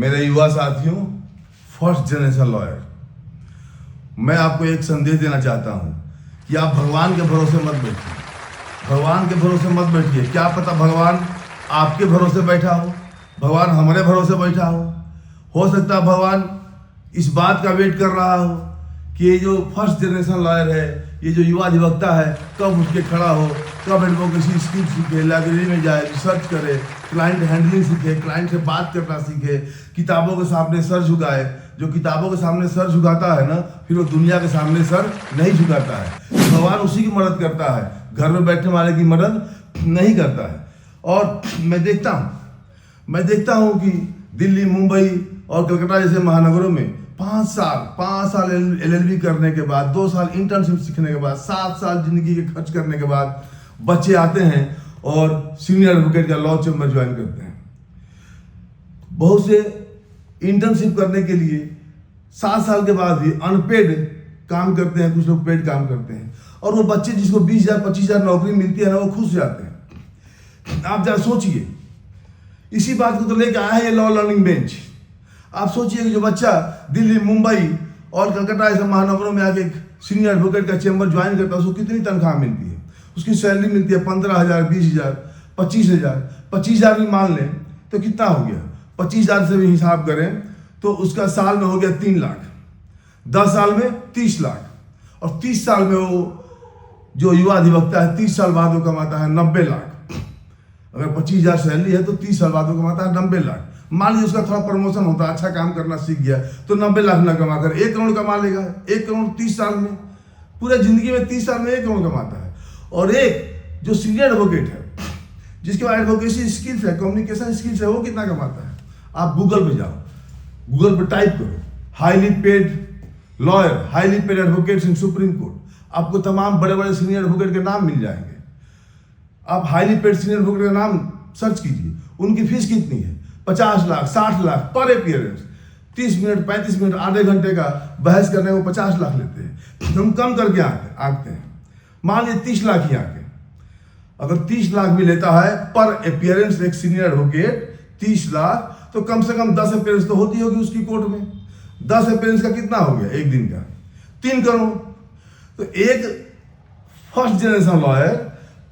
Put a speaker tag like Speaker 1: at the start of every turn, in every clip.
Speaker 1: मेरे युवा साथियों, फर्स्ट जनरेशन लॉयर, मैं आपको एक संदेश देना चाहता हूं कि आप भगवान के भरोसे मत बैठिए। भगवान के भरोसे मत बैठिए। क्या पता भगवान आपके भरोसे बैठा हो, भगवान हमारे भरोसे बैठा हो सकता है भगवान इस बात का वेट कर रहा हो कि ये जो फर्स्ट जनरेशन लॉयर है, ये जो युवा अधिवक्ता है, कब उठ के खड़ा हो, कब एडवोकेसी स्किल सीखे, लाइब्रेरी में जाए, रिसर्च करे, क्लाइंट हैंडलिंग सीखे, क्लाइंट से बात करना सीखे, किताबों के सामने सर झुकाए। जो किताबों के सामने सर झुकाता है ना, फिर वो दुनिया के सामने सर नहीं झुकाता है। भगवान उसी की मदद करता है, घर में बैठने वाले की मदद नहीं करता है। और मैं देखता हूँ कि दिल्ली, मुंबई और कलकत्ता जैसे महानगरों में 5 साल LLB करने के बाद, 2 साल इंटर्नशिप सीखने के बाद, 7 साल जिंदगी के खर्च करने के बाद बच्चे आते हैं और सीनियर एडवोकेट का लॉ चैम्बर ज्वाइन करते हैं। बहुत से इंटर्नशिप करने के लिए 7 साल के बाद भी अनपेड काम करते हैं, कुछ लोग पेड काम करते हैं। और वो बच्चे जिसको 20,000 25,000 नौकरी मिलती है ना, वो खुश जाते हैं। आप जरा सोचिए, इसी बात को तो लेकर आया है ये लॉ लर्निंग बेंच। आप सोचिए कि जो बच्चा दिल्ली, मुंबई और कलकत्ता ऐसे महानगरों में आके सीनियर एडवोकेट का चैम्बर ज्वाइन करता है, उसको कितनी तनख्वाह मिलती है? उसकी सैलरी मिलती है 15,000, 20,000, 25,000। 25,000 भी मान लें तो कितना हो गया? 25,000 से भी हिसाब करें तो उसका साल में हो गया 3 लाख, 10 साल में 30 लाख, और 30 साल में वो जो युवा अधिवक्ता है 30 साल बाद वो कमाता है 90 लाख। अगर 25,000 सैलरी है तो 30 साल बाद वो कमाता है 90 लाख। मान लीजिए उसका थोड़ा प्रमोशन होता है, अच्छा काम करना सीख गया तो 90 लाख ना कमाकर 1 करोड़ कमा लेगा। 1 करोड़ 30 साल में, पूरे जिंदगी में 30 साल में 1 करोड़ कमाता है। और एक जो सीनियर एडवोकेट है, जिसके पास एडवोकेसी स्किल्स है, कम्युनिकेशन स्किल्स है, वो कितना कमाता है? आप गूगल पे जाओ, गूगल पे टाइप करो highly paid lawyer, highly paid advocates in Supreme Court, आपको तमाम बड़े बड़े सीनियर एडवोकेट के नाम मिल जाएंगे। आप हाईली पेड सीनियर एडवोकेट का नाम सर्च कीजिए, उनकी फीस कितनी है? 50 लाख, 60 लाख पर अपीयरेंस। 30 मिनट, 35 मिनट, आधे घंटे का बहस करने को 50 लाख लेते हैं। हम कम करके आते हैं, मान लीजिए 30 लाख ही आके। अगर 30 लाख भी लेता है पर अपीयरेंस एक सीनियर एडवोकेट 30 लाख, तो कम से कम 10 अपीयरेंस तो होती होगी उसकी कोर्ट में। 10 अपीयरेंस का कितना हो गया एक दिन का? 3 करोड़। तो एक फर्स्ट जनरेशन लॉयर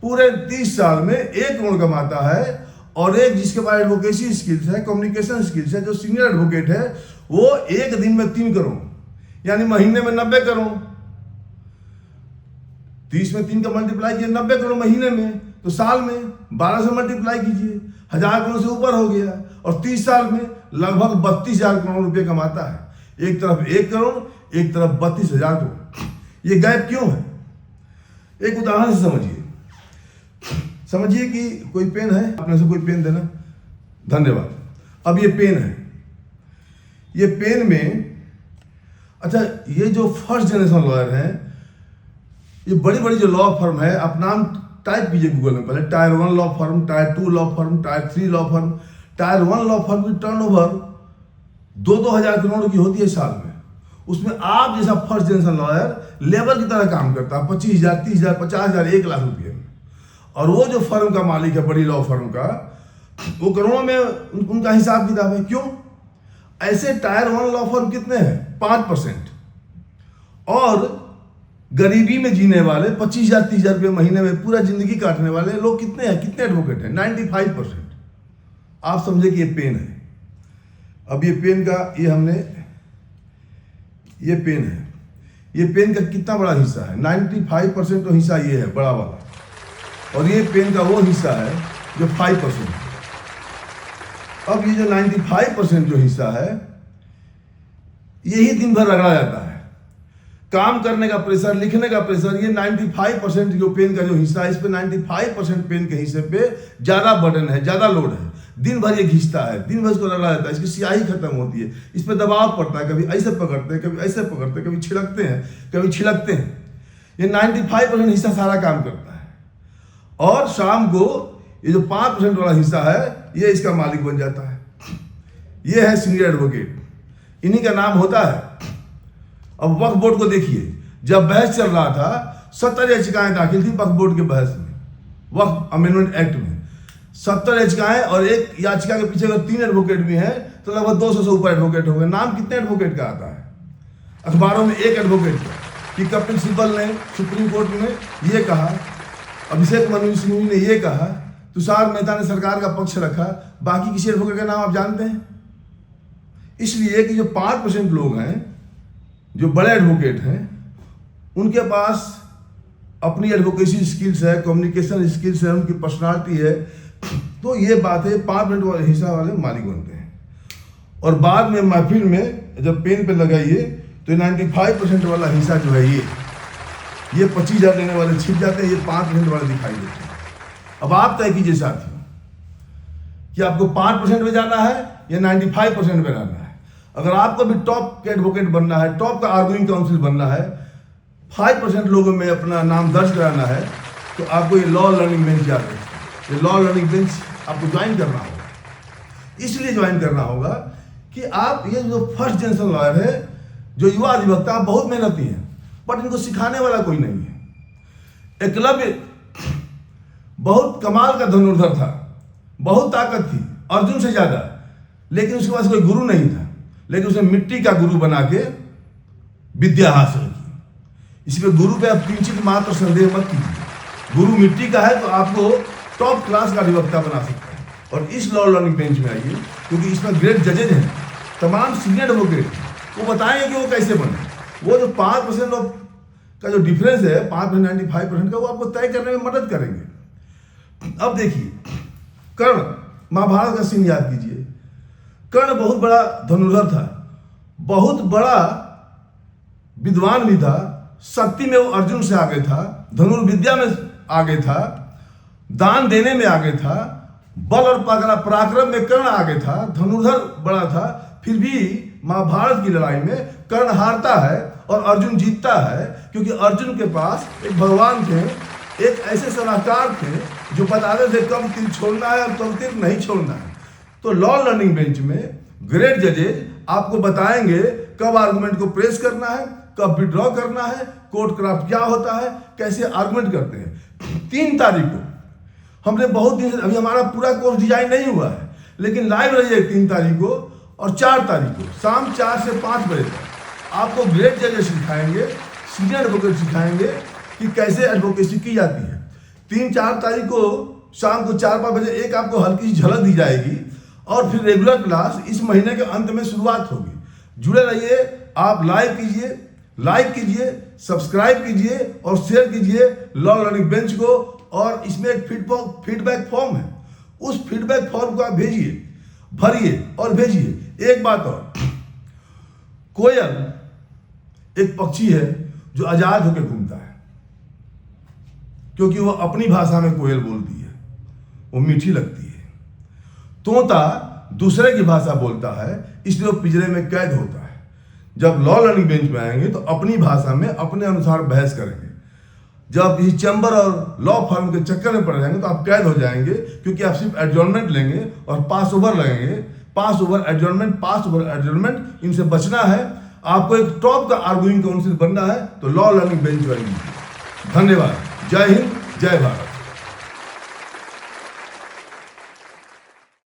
Speaker 1: पूरे 30 साल में 1 करोड़ कमाता है, और एक जिसके पास एडवोकेसी स्किल्स है, कम्युनिकेशन स्किल्स है, जो सीनियर एडवोकेट है, वो एक दिन में 3 करोड़, यानी महीने में 90 करोड़। 30 में 3 का मल्टीप्लाई कीजिए 90 करोड़ महीने में, तो साल में 12 से मल्टीप्लाई कीजिए, 1000 करोड़ से ऊपर हो गया। और 30 साल में लगभग 32,000 करोड़ रुपए कमाता है। एक तरफ 1 करोड़, एक तरफ 32,000 करोड़। ये गैप क्यों है? एक उदाहरण से समझिए कि कोई पेन है, अपने से कोई पेन देना, धन्यवाद। अब ये पेन है, ये पेन में, अच्छा ये जो फर्स्ट जनरेशन लॉयर है, ये बड़ी बड़ी जो लॉ फर्म है, आप नाम टाइप कीजिए गूगल में पहले, tyre 1 law firm, tyre 2 law firm, tyre 3 law firm. Tyre 1 law firm की टर्नओवर 2-2 हजार करोड़ की होती है साल में। उसमें आप जैसा फर्स्ट जनरेशन लॉयर लेबर की तरह काम करता है, 25,000, 30,000, 50,000, 1 लाख रुपये में। और वो जो फर्म का मालिक है, बड़ी लॉ फर्म का, वो करोड़ों में उनका हिसाब किताब है। क्यों? ऐसे टायर 1 लॉ फर्म कितने हैं? 5%। और गरीबी में जीने वाले 25,000, 30,000 रुपये महीने में पूरा जिंदगी काटने वाले लोग कितने हैं? कितने एडवोकेट हैं? 95%। आप समझे कि ये पेन है। अब ये पेन का, ये पेन है, ये पेन का कितना बड़ा हिस्सा है? 95% तो हिस्सा ये है, बड़ा वाला। और ये पेन का वो हिस्सा है जो 5% है। अब ये जो 95% जो हिस्सा है, यही दिन भर रगड़ा जाता है। काम करने का प्रेशर, लिखने का प्रेशर, ये 95% जो पेन का जो हिस्सा है, इस पे 95% पेन के हिस्से पे ज्यादा बर्डन है, ज्यादा लोड है। दिन भर ये घिसता है, दिन भर इसको रगड़ा जाता है, इसकी स्याही खत्म होती है, इस पर दबाव पड़ता है, कभी ऐसे पकड़ते हैं, कभी ऐसे पकड़ते हैं, कभी छिड़कते हैं, कभी छिड़कते हैं। ये 95% हिस्सा सारा काम करता है। और शाम को ये जो 5% वाला हिस्सा है, ये इसका मालिक बन जाता है। ये है सीनियर एडवोकेट, इन्हीं का नाम होता है। अब वक्फ बोर्ड को देखिए, जब बहस चल रहा था 70 याचिकाएं दाखिल थी वक्फ बोर्ड के बहस में, वक्फ अमेंडमेंट एक्ट में। 70 याचिकाएं और एक याचिका के पीछे अगर 3 एडवोकेट भी हैं तो लगभग 200 से ऊपर एडवोकेट हो गए। नाम कितने एडवोकेट का आता है अखबारों में? एक एडवोकेट का कि कपिल सिब्बल ने सुप्रीम कोर्ट में ये कहा, अभिषेक मनु सिंघवी ने ये कहा, तुषार मेहता ने सरकार का पक्ष रखा। बाकी किसी एडवोकेट का नाम आप जानते हैं? इसलिए कि जो 5% लोग हैं, जो बड़े एडवोकेट हैं, उनके पास अपनी एडवोकेसी स्किल्स है, कम्युनिकेशन स्किल्स है, उनकी पर्सनालिटी है, तो ये बात है 5% वाले हिस्सा वाले मालिक बनते हैं। और बाद में महफिल में जब पेन पे लगाइए तो 95% वाला हिस्सा जो है ये 25,000 लेने वाले छिप जाते हैं, ये 5% वाले दिखाई देते हैं। अब आप तय कीजिए साथियों कि आपको 5% में जाना है या 95% में जाना है। अगर आपको भी टॉप के एडवोकेट बनना है, टॉप का आर्गुइंग काउंसिल बनना है, 5% लोगों में अपना नाम दर्ज कराना है, तो आपको ये लॉ लर्निंग बेंच याद रखिए। ये लॉ लर्निंग बेंच आपको ज्वाइन करना होगा। इसलिए ज्वाइन करना होगा कि आप ये जो फर्स्ट जनरेशन लॉयर है, जो युवा अधिवक्ता, बहुत मेहनती हैं, बट इनको सिखाने वाला कोई नहीं है। एकलव्य बहुत कमाल का धनुर्धर था, बहुत ताकत थी, अर्जुन से ज्यादा, लेकिन उसके पास कोई गुरु नहीं था। लेकिन उसने मिट्टी का गुरु बना के विद्या हासिल की। इस पे गुरु पे आप किंचित मात्र संदेह मत कीजिए। गुरु मिट्टी का है तो आपको टॉप क्लास का अधिवक्ता बना सकता है। और इस लॉ लर्निंग बेंच में आइए, क्योंकि इसमें ग्रेट जजेज हैं, तमाम सीनियर एडवोकेट, वो बताएंगे कि वो कैसे बने। वो जो 5% का जो डिफरेंस है, 5.95% का, वो आपको तय करने में मदद करेंगे। अब देखिए, कर्ण, महाभारत का सीन याद कीजिए। कर्ण बहुत बड़ा धनुर्धर था, बहुत बड़ा विद्वान भी था, शक्ति में वो अर्जुन से आगे था, धनुर्विद्या में आगे था, दान देने में आगे था, बल और पराक्रम में कर्ण आगे था, धनुर्धर बड़ा था। फिर भी महाभारत की लड़ाई में कर्ण हारता है और अर्जुन जीतता है, क्योंकि अर्जुन के पास एक भगवान थे, एक ऐसे सलाहकार थे जो बताते थे कब तीर छोड़ना है और कब तीर नहीं छोड़ना है। तो लॉ लर्निंग बेंच में ग्रेट जजेज आपको बताएंगे कब आर्गुमेंट को प्रेस करना है, कब विड्रॉ करना है, कोर्ट क्राफ्ट क्या होता है, कैसे आर्गुमेंट करते हैं। 3 तारीख को हमने बहुत दिन से, अभी हमारा पूरा कोर्स डिजाइन नहीं हुआ है, लेकिन लाइव रहिए 3 तारीख को और 4 तारीख को शाम 4 से 5 बजे तक आपको ग्रेट जजेज सिखाएंगे, सीनियर एडवोकेट सिखाएंगे कि कैसे एडवोकेसी की जाती है। 3-4 तारीख को शाम को 4-5 बजे एक आपको हल्की सी झलक दी जाएगी और फिर रेगुलर क्लास इस महीने के अंत में शुरुआत होगी। जुड़े रहिए, आप लाइक कीजिए, सब्सक्राइब कीजिए और शेयर कीजिए लॉ लर्निंग बेंच को। और इसमें एक फीडबैक फॉर्म है, उस फीडबैक फॉर्म को आप भेजिए, भरिए और भेजिए। एक बात और, कोयल एक पक्षी है जो आजाद होकर घूमता है, क्योंकि वो अपनी भाषा में कोयल बोलती है, वो मीठी लगती है। तोता दूसरे की भाषा बोलता है, इसलिए वो पिंजरे में कैद होता है। जब लॉ लर्निंग बेंच में आएंगे तो अपनी भाषा में अपने अनुसार बहस करेंगे। जब किसी चैम्बर और लॉ फर्म के चक्कर में पड़ जाएंगे तो आप कैद हो जाएंगे, क्योंकि आप सिर्फ एडजॉर्नमेंट लेंगे और पास ओवर लगेंगे। पास ओवर एडजॉर्नमेंट, इनसे बचना है। आपको एक टॉप का आर्गुइंग काउंसिल बनना है तो लॉ लर्निंग बेंच ज्वाइन कीजिए। धन्यवाद। जय हिंद, जय भारत।